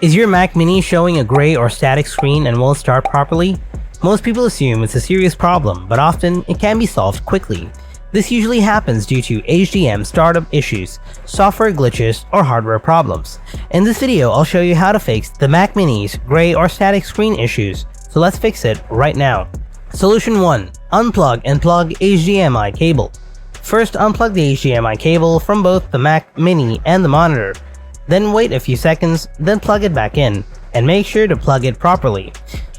Is your Mac Mini showing a gray or static screen and won't start properly? Most people assume it's a serious problem, but often it can be solved quickly. This usually happens due to HDMI startup issues, software glitches, or hardware problems. In this video, I'll show you how to fix the Mac Mini's gray or static screen issues, so let's fix it right now. Solution 1. Unplug and plug HDMI cable. First, unplug the HDMI cable from both the Mac Mini and the monitor. Then wait a few seconds, then plug it back in, and make sure to plug it properly.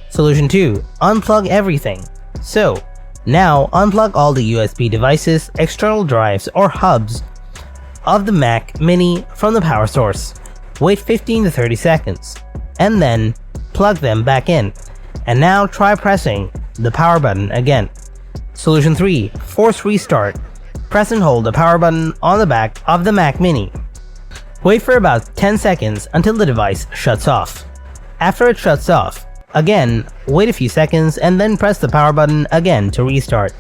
Solution 2. Unplug everything. So, now unplug all the USB devices, external drives, or hubs of the Mac Mini from the power source. Wait 15 to 30 seconds, and then plug them back in. And now try pressing the power button again. Solution 3. Force restart. Press and hold the power button on the back of the Mac Mini. Wait for about 10 seconds until the device shuts off. After it shuts off, again, wait a few seconds and then press the power button again to restart.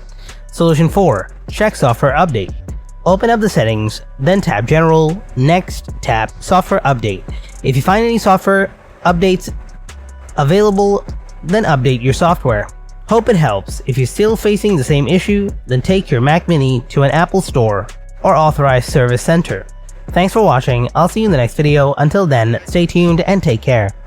Solution 4. Check software update. Open up the settings, then tap General, next tap Software Update. If you find any software updates available, then update your software. Hope it helps. If you're still facing the same issue, then take your Mac Mini to an Apple store or authorized service center. Thanks for watching. I'll see you in the next video. Until then, stay tuned and take care.